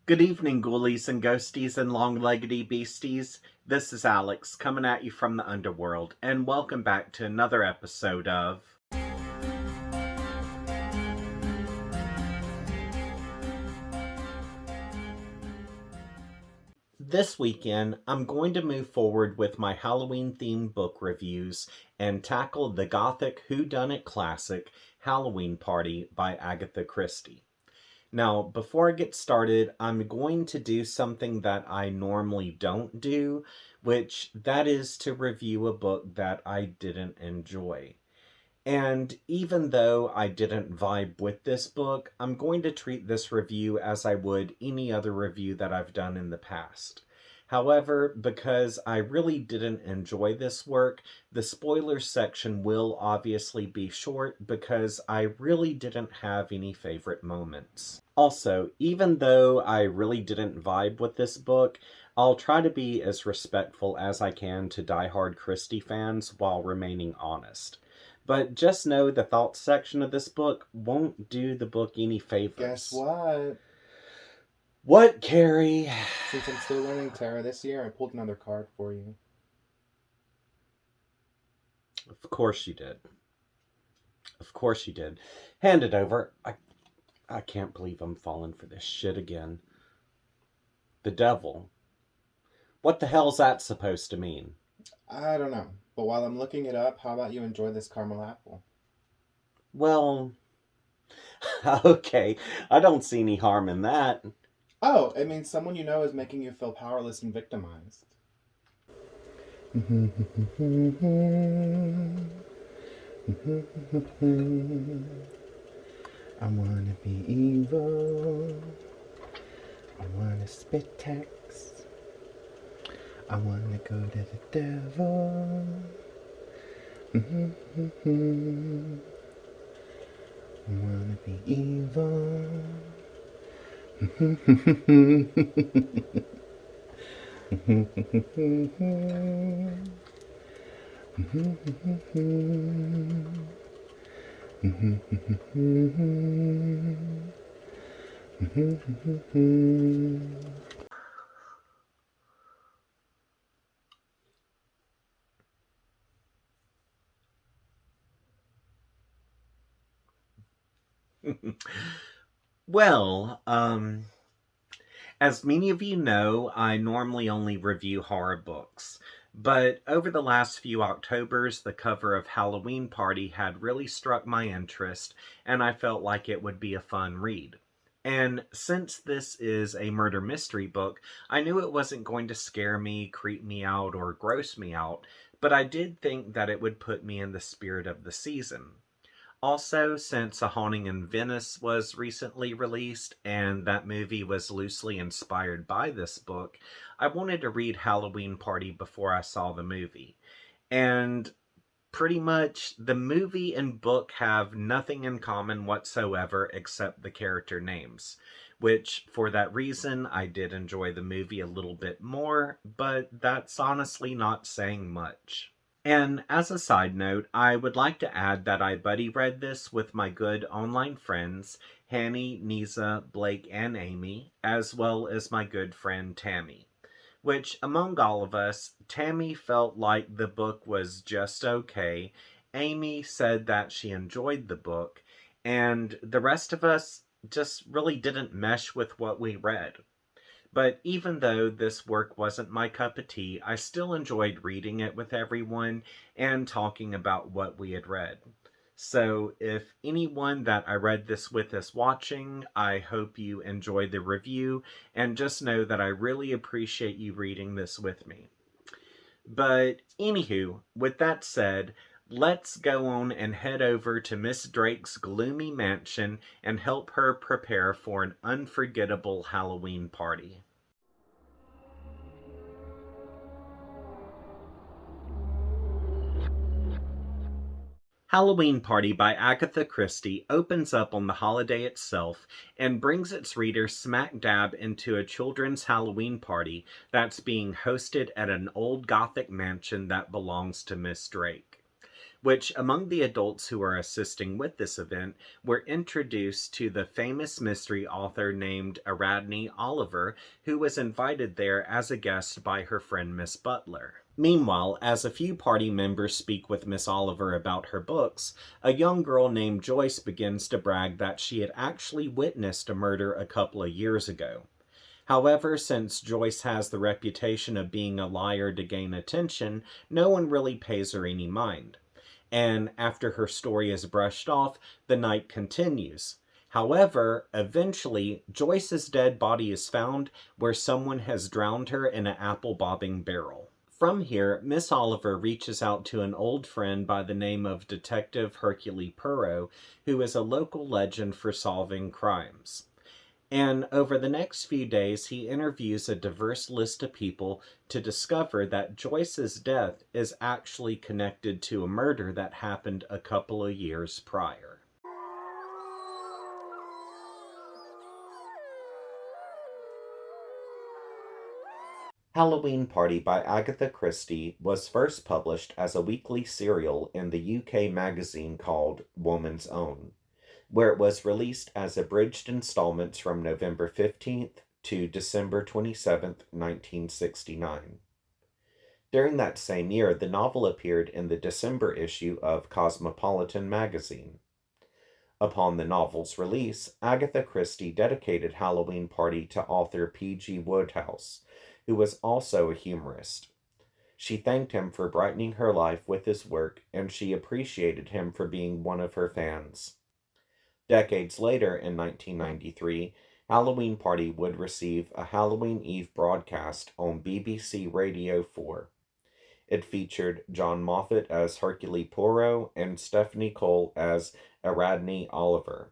Good evening, ghoulies and ghosties and long-leggedy beasties. This is Alex coming at you from the underworld, and welcome back to another episode of This weekend, I'm going to move forward with my Halloween-themed book reviews and tackle the gothic whodunit classic Halloween Party by Agatha Christie. Now, before I get started, I'm going to do something that I normally don't do, which that is to review a book that I didn't enjoy. And even though I didn't vibe with this book, I'm going to treat this review as I would any other review that I've done in the past. However, because I really didn't enjoy this work, the spoilers section will obviously be short because I really didn't have any favorite moments. Also, even though I really didn't vibe with this book, I'll try to be as respectful as I can to diehard Christie fans while remaining honest. But just know the thoughts section of this book won't do the book any favors. Guess what? What, Carrie? Since I'm still learning tarot this year, I pulled another card for you. Of course you did. Of course you did. Hand it over. I can't believe I'm falling for this shit again. The devil. What the hell's that supposed to mean? I don't know. But while I'm looking it up, how about you enjoy this caramel apple? Well, okay. I don't see any harm in that. Oh, it means someone you know is making you feel powerless and victimized. I wanna be evil. I wanna spit text. I wanna go to the devil. I wanna be evil. Well, as many of you know, I normally only review horror books. But over the last few Octobers, the cover of Hallowe'en Party had really struck my interest, and I felt like it would be a fun read. And since this is a murder mystery book, I knew it wasn't going to scare me, creep me out, or gross me out, but I did think that it would put me in the spirit of the season. Also, since A Haunting in Venice was recently released, and that movie was loosely inspired by this book, I wanted to read Halloween Party before I saw the movie. And pretty much, the movie and book have nothing in common whatsoever except the character names. Which, for that reason, I did enjoy the movie a little bit more, but that's honestly not saying much. And as a side note, I would like to add that I buddy read this with my good online friends, Hanny, Nisa, Blake, and Amy, as well as my good friend Tammy. Which, among all of us, Tammy felt like the book was just okay, Amy said that she enjoyed the book, and the rest of us just really didn't mesh with what we read. But even though this work wasn't my cup of tea, I still enjoyed reading it with everyone and talking about what we had read. So if anyone that I read this with is watching, I hope you enjoy the review, and just know that I really appreciate you reading this with me. But anywho, with that said, let's go on and head over to Miss Drake's gloomy mansion and help her prepare for an unforgettable Halloween party. Halloween Party by Agatha Christie opens up on the holiday itself and brings its readers smack dab into a children's Halloween party that's being hosted at an old Gothic mansion that belongs to Miss Drake. which among the adults who are assisting with this event, we're introduced to the famous mystery author named Aradne Oliver, who was invited there as a guest by her friend Miss Butler. Meanwhile, as a few party members speak with Miss Oliver about her books, a young girl named Joyce begins to brag that she had actually witnessed a murder a couple of years ago. However, since Joyce has the reputation of being a liar to gain attention, no one really pays her any mind. And after her story is brushed off, the night continues. However, eventually, Joyce's dead body is found where someone has drowned her in an apple bobbing barrel. From here, Miss Oliver reaches out to an old friend by the name of Detective Hercule Poirot, who is a local legend for solving crimes. And over the next few days, he interviews a diverse list of people to discover that Joyce's death is actually connected to a murder that happened a couple of years prior. Halloween Party by Agatha Christie was first published as a weekly serial in the UK magazine called Woman's Own, where it was released as abridged installments from November 15th to December 27th, 1969. During that same year, the novel appeared in the December issue of Cosmopolitan magazine. Upon the novel's release, Agatha Christie dedicated Halloween Party to author P.G. Wodehouse, who was also a humorist. She thanked him for brightening her life with his work, and she appreciated him for being one of her fans. Decades later, in 1993, Halloween Party would receive a Halloween Eve broadcast on BBC Radio 4. It featured John Moffat as Hercule Poirot and Stephanie Cole as Aradne Oliver.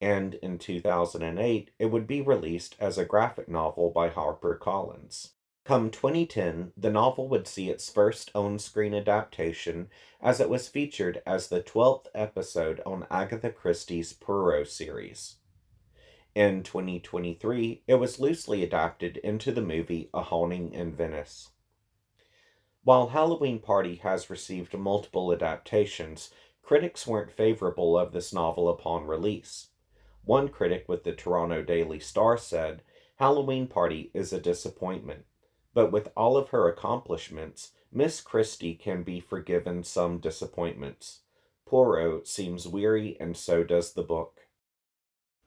And in 2008, it would be released as a graphic novel by HarperCollins. Come 2010, the novel would see its first on-screen adaptation as it was featured as the 12th episode on Agatha Christie's Poirot series. In 2023, it was loosely adapted into the movie A Haunting in Venice. While Halloween Party has received multiple adaptations, critics weren't favorable of this novel upon release. One critic with the Toronto Daily Star said, "Halloween Party is a disappointment, but with all of her accomplishments, Miss Christie can be forgiven some disappointments. Poirot seems weary, and so does the book."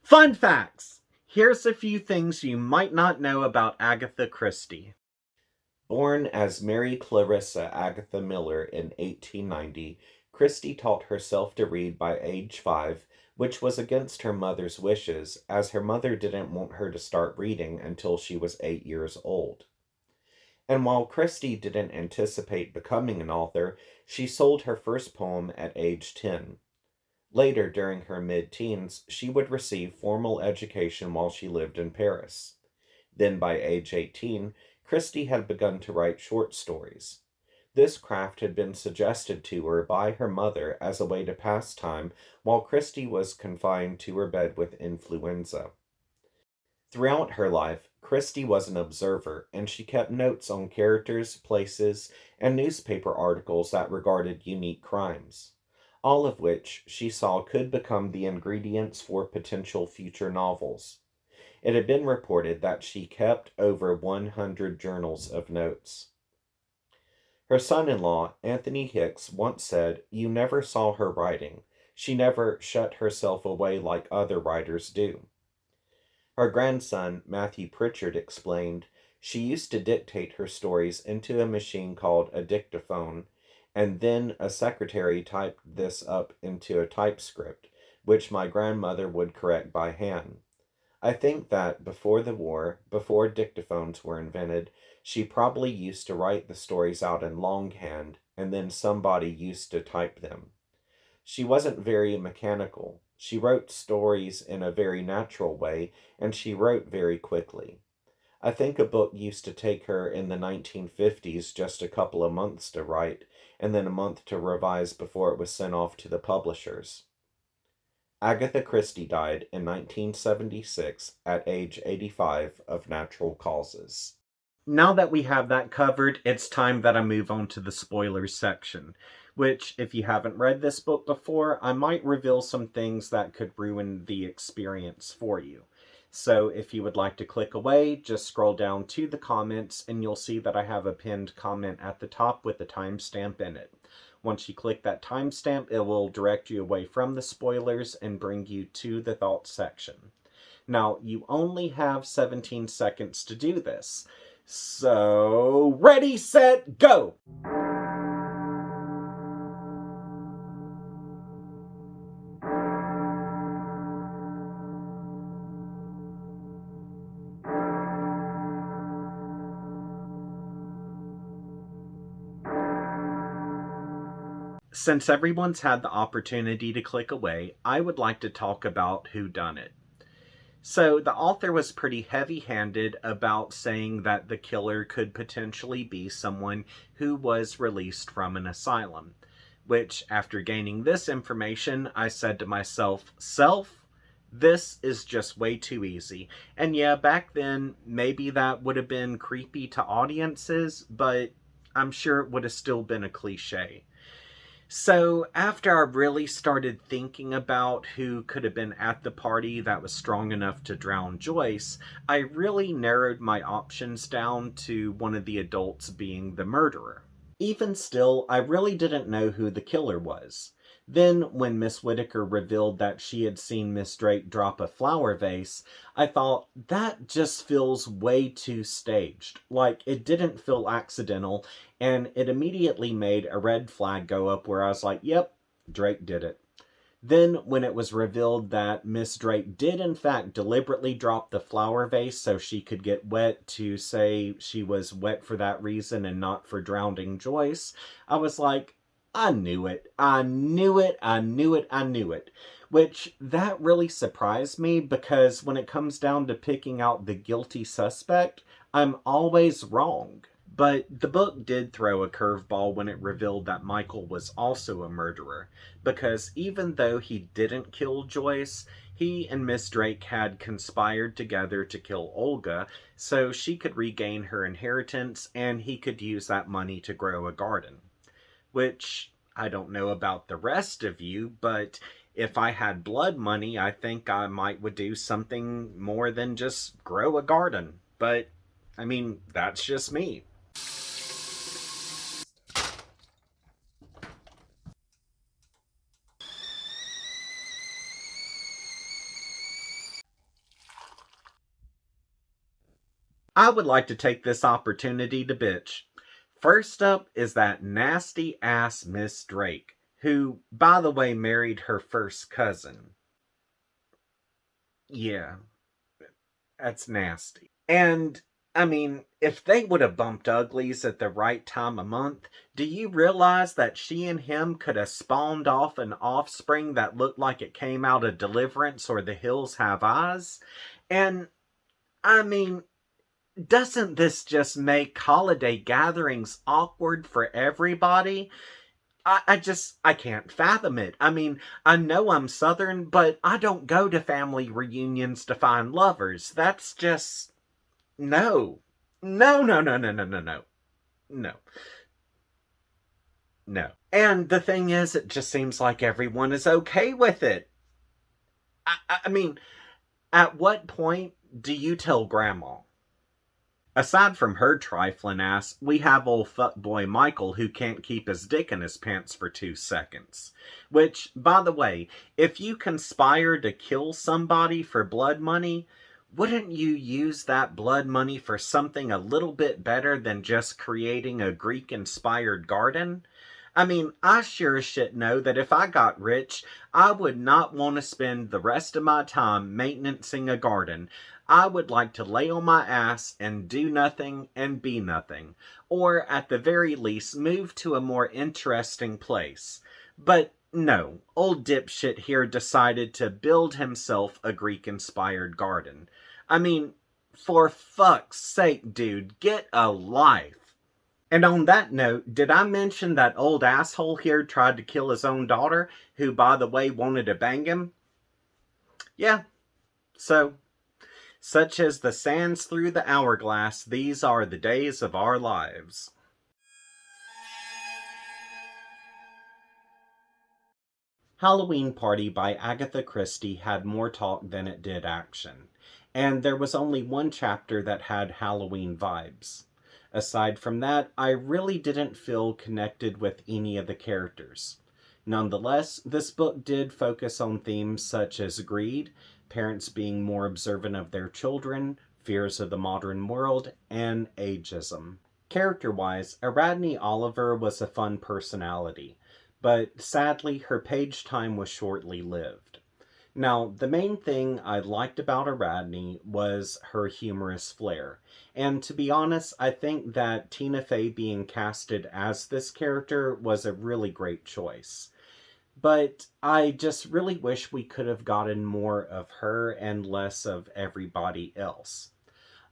Fun facts! Here's a few things you might not know about Agatha Christie. Born as Mary Clarissa Agatha Miller in 1890, Christie taught herself to read by age 5, which was against her mother's wishes, as her mother didn't want her to start reading until she was 8 years old. And while Christie didn't anticipate becoming an author, she sold her first poem at age 10. Later, during her mid-teens, she would receive formal education while she lived in Paris. Then by age 18, Christie had begun to write short stories. This craft had been suggested to her by her mother as a way to pass time while Christie was confined to her bed with influenza. Throughout her life, Christie was an observer, and she kept notes on characters, places, and newspaper articles that regarded unique crimes, all of which she saw could become the ingredients for potential future novels. It had been reported that she kept over 100 journals of notes. Her son-in-law, Anthony Hicks, once said, "You never saw her writing. She never shut herself away like other writers do." Her grandson, Matthew Pritchard, explained, "She used to dictate her stories into a machine called a dictaphone, and then a secretary typed this up into a typescript, which my grandmother would correct by hand. I think that before the war, before dictaphones were invented, she probably used to write the stories out in longhand, and then somebody used to type them. She wasn't very mechanical. She wrote stories in a very natural way, and she wrote very quickly. I think a book used to take her in the 1950s just a couple of months to write, and then a month to revise before it was sent off to the publishers." Agatha Christie died in 1976 at age 85 of natural causes. Now that we have that covered, it's time that I move on to the spoilers section. which, if you haven't read this book before, I might reveal some things that could ruin the experience for you. So if you would like to click away, just scroll down to the comments and you'll see that I have a pinned comment at the top with a timestamp in it. Once you click that timestamp, it will direct you away from the spoilers and bring you to the thoughts section. Now, you only have 17 seconds to do this. So, ready, set, go! Since everyone's had the opportunity to click away, I would like to talk about who done it. So the author was pretty heavy-handed about saying that the killer could potentially be someone who was released from an asylum, which after gaining this information, I said to myself, this is just way too easy. And yeah, back then, maybe that would have been creepy to audiences, but I'm sure it would have still been a cliche. So, after I really started thinking about who could have been at the party that was strong enough to drown Joyce, I really narrowed my options down to one of the adults being the murderer. Even still, I really didn't know who the killer was. Then, when Miss Whitaker revealed that she had seen Miss Drake drop a flower vase, I thought, that just feels way too staged. Like, it didn't feel accidental, and it immediately made a red flag go up where I was like, yep, Drake did it. Then, when it was revealed that Miss Drake did in fact deliberately drop the flower vase so she could get wet to say she was wet for that reason and not for drowning Joyce, I was like, I knew it. I knew it. I knew it. I knew it. Which, that really surprised me because when it comes down to picking out the guilty suspect, I'm always wrong. But the book did throw a curveball when it revealed that Michael was also a murderer, because even though he didn't kill Joyce, he and Miss Drake had conspired together to kill Olga so she could regain her inheritance and he could use that money to grow a garden. Which, I don't know about the rest of you, but if I had blood money, I think I might would do something more than just grow a garden. But, I mean, that's just me. I would like to take this opportunity to bitch. First up is that nasty ass Miss Drake, who, by the way, married her first cousin. Yeah, that's nasty. And, I mean, if they would have bumped uglies at the right time of month, do you realize that she and him could have spawned off an offspring that looked like it came out of Deliverance or The Hills Have Eyes? And, I mean, doesn't this just make holiday gatherings awkward for everybody? I can't fathom it. I mean, I know I'm Southern, but I don't go to family reunions to find lovers. That's just, no. No, no, no, no, no, no, no. No. No. And the thing is, it just seems like everyone is okay with it. I mean, at what point do you tell Grandma? Aside from her trifling ass, we have old fuckboy Michael who can't keep his dick in his pants for 2 seconds. Which, by the way, if you conspire to kill somebody for blood money, wouldn't you use that blood money for something a little bit better than just creating a Greek-inspired garden? I mean, I sure as shit know that if I got rich, I would not want to spend the rest of my time maintaining a garden. I would like to lay on my ass and do nothing and be nothing. Or, at the very least, move to a more interesting place. But no, old dipshit here decided to build himself a Greek-inspired garden. I mean, for fuck's sake, dude, get a life. And on that note, did I mention that old asshole here tried to kill his own daughter, who, by the way, wanted to bang him? Yeah, so, such as the sands through the hourglass, these are the days of our lives. Halloween Party by Agatha Christie had more talk than it did action, and there was only one chapter that had Halloween vibes. Aside from that, I really didn't feel connected with any of the characters. Nonetheless, this book did focus on themes such as greed, parents being more observant of their children, fears of the modern world, and ageism. Character-wise, Aradne Oliver was a fun personality, but sadly her page time was shortly lived. Now, the main thing I liked about Aradne was her humorous flair, and to be honest, I think that Tina Fey being casted as this character was a really great choice. But I just really wish we could have gotten more of her and less of everybody else.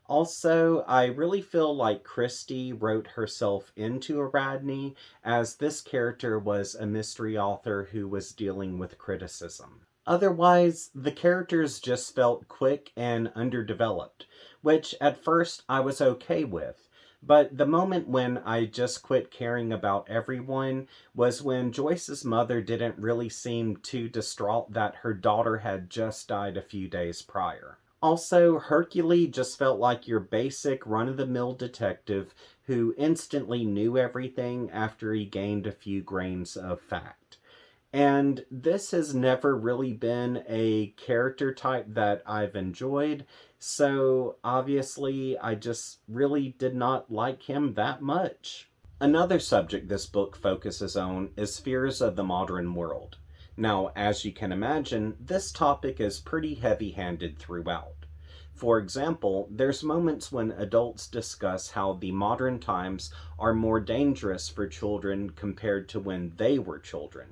Also, I really feel like Christie wrote herself into Aradne, as this character was a mystery author who was dealing with criticism. Otherwise, the characters just felt quick and underdeveloped, which at first I was okay with. But the moment when I just quit caring about everyone was when Joyce's mother didn't really seem too distraught that her daughter had just died a few days prior. Also, Hercule just felt like your basic run-of-the-mill detective who instantly knew everything after he gained a few grains of fact. And this has never really been a character type that I've enjoyed, so obviously I just really did not like him that much. Another subject this book focuses on is fears of the modern world. Now, as you can imagine, this topic is pretty heavy-handed throughout. For example, there's moments when adults discuss how the modern times are more dangerous for children compared to when they were children.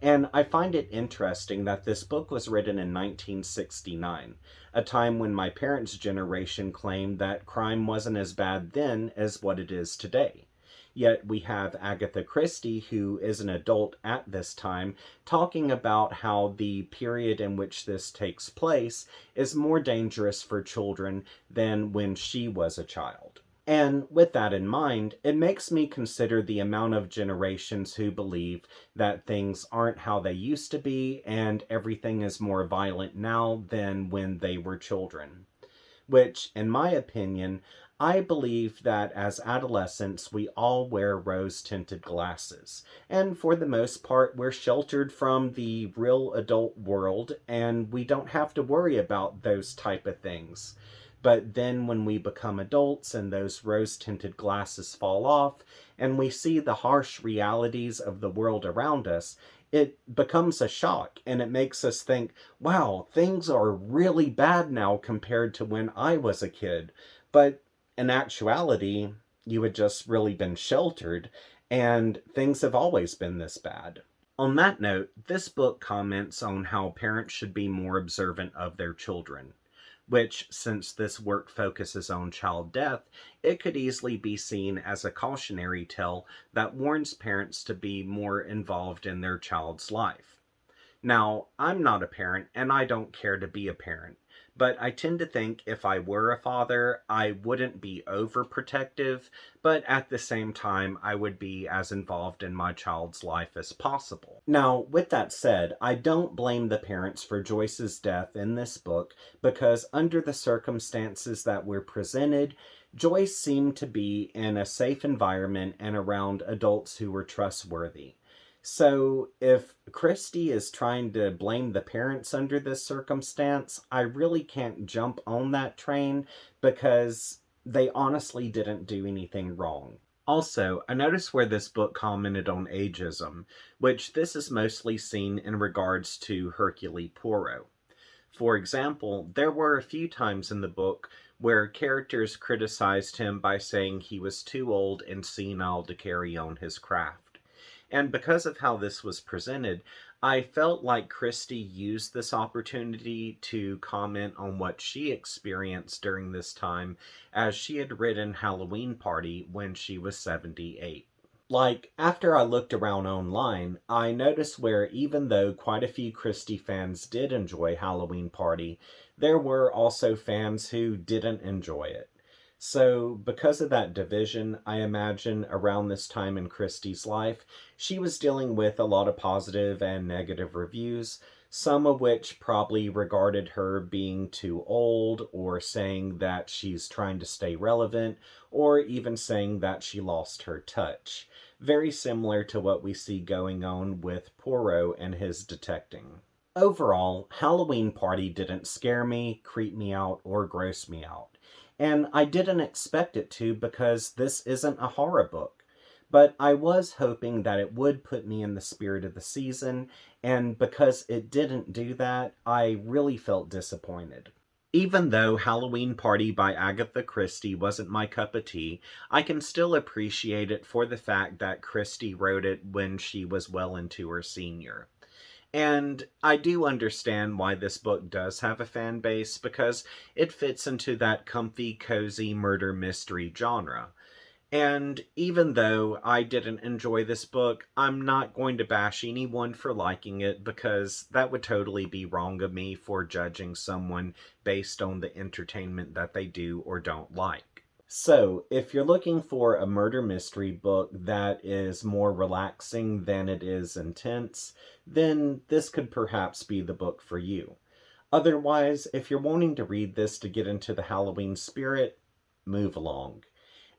And I find it interesting that this book was written in 1969, a time when my parents' generation claimed that crime wasn't as bad then as what it is today. Yet we have Agatha Christie, who is an adult at this time, talking about how the period in which this takes place is more dangerous for children than when she was a child. And with that in mind, it makes me consider the amount of generations who believe that things aren't how they used to be and everything is more violent now than when they were children. Which, in my opinion, I believe that as adolescents we all wear rose-tinted glasses, and for the most part we're sheltered from the real adult world and we don't have to worry about those type of things. But then when we become adults and those rose-tinted glasses fall off and we see the harsh realities of the world around us, it becomes a shock and it makes us think, wow, things are really bad now compared to when I was a kid. But in actuality, you had just really been sheltered and things have always been this bad. On that note, this book comments on how parents should be more observant of their children, which, since this work focuses on child death, it could easily be seen as a cautionary tale that warns parents to be more involved in their child's life. Now, I'm not a parent, and I don't care to be a parent, but I tend to think if I were a father, I wouldn't be overprotective, but at the same time, I would be as involved in my child's life as possible. Now, with that said, I don't blame the parents for Joyce's death in this book, because under the circumstances that were presented, Joyce seemed to be in a safe environment and around adults who were trustworthy. So, if Christie is trying to blame the parents under this circumstance, I really can't jump on that train because they honestly didn't do anything wrong. Also, I noticed where this book commented on ageism, which this is mostly seen in regards to Hercule Poirot. For example, there were a few times in the book where characters criticized him by saying he was too old and senile to carry on his craft. And because of how this was presented, I felt like Christie used this opportunity to comment on what she experienced during this time, as she had written Hallowe'en Party when she was 78. Like, after I looked around online, I noticed where even though quite a few Christie fans did enjoy Hallowe'en Party, there were also fans who didn't enjoy it. So, because of that division, I imagine around this time in Christie's life, she was dealing with a lot of positive and negative reviews, some of which probably regarded her being too old, or saying that she's trying to stay relevant, or even saying that she lost her touch. Very similar to what we see going on with Poirot and his detecting. Overall, Halloween Party didn't scare me, creep me out, or gross me out. And I didn't expect it to because this isn't a horror book. But I was hoping that it would put me in the spirit of the season, and because it didn't do that, I really felt disappointed. Even though Halloween Party by Agatha Christie wasn't my cup of tea, I can still appreciate it for the fact that Christie wrote it when she was well into her senior. And I do understand why this book does have a fan base because it fits into that comfy, cozy murder mystery genre. And even though I didn't enjoy this book, I'm not going to bash anyone for liking it because that would totally be wrong of me for judging someone based on the entertainment that they do or don't like. So, if you're looking for a murder mystery book that is more relaxing than it is intense, then this could perhaps be the book for you. Otherwise, if you're wanting to read this to get into the Halloween spirit, move along.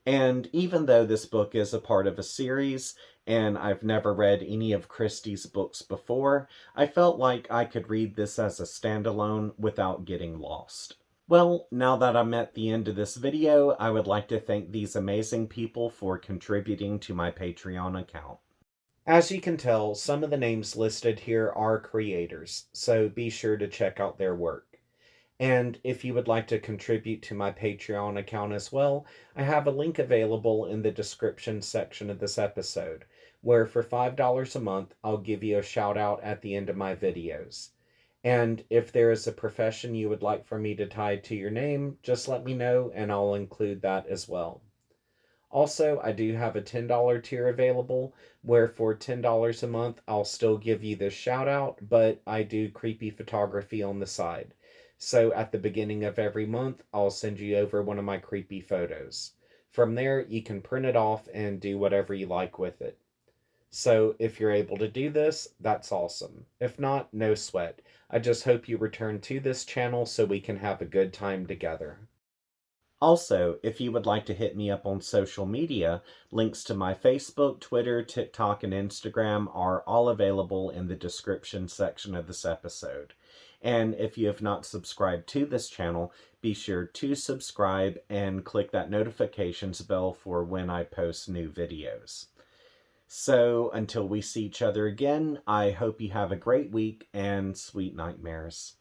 And even though this book is a part of a series, and I've never read any of Christie's books before, I felt like I could read this as a standalone without getting lost. Well, now that I'm at the end of this video, I would like to thank these amazing people for contributing to my Patreon account. As you can tell, some of the names listed here are creators, so be sure to check out their work. And if you would like to contribute to my Patreon account as well, I have a link available in the description section of this episode, where for $5 a month, I'll give you a shout out at the end of my videos. And if there is a profession you would like for me to tie to your name, just let me know and I'll include that as well. Also, I do have a $10 tier available where for $10 a month, I'll still give you this shout out, but I do creepy photography on the side. So at the beginning of every month, I'll send you over one of my creepy photos. From there, you can print it off and do whatever you like with it. So if you're able to do this, that's awesome. If not, no sweat. I just hope you return to this channel so we can have a good time together. Also, if you would like to hit me up on social media, links to my Facebook, Twitter, TikTok, and Instagram are all available in the description section of this episode. And if you have not subscribed to this channel, be sure to subscribe and click that notifications bell for when I post new videos. So until we see each other again, I hope you have a great week and sweet nightmares.